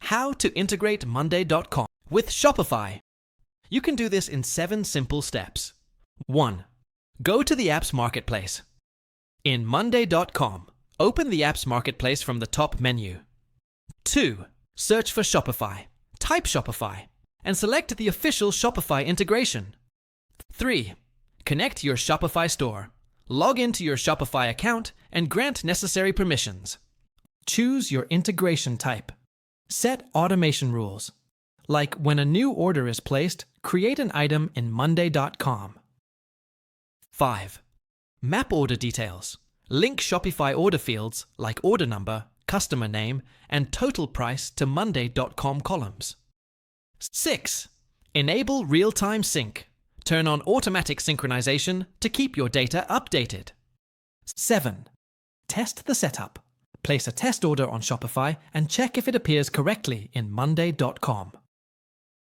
How to integrate Monday.com with Shopify. You can do this in 7 simple steps. 1. Go to the app's marketplace. In Monday.com, open the app's marketplace from the top menu. 2. Search for Shopify. Type Shopify and select the official Shopify integration. 3. Connect your Shopify store. Log into your Shopify account and grant necessary permissions. Choose your integration type. Set automation rules. Like when a new order is placed, create an item in Monday.com. 5. Map order details. Link Shopify order fields like order number, customer name, and total price to Monday.com columns. 6. Enable real-time sync. Turn on automatic synchronization to keep your data updated. 7. Test the setup. Place a test order on Shopify and check if it appears correctly in Monday.com.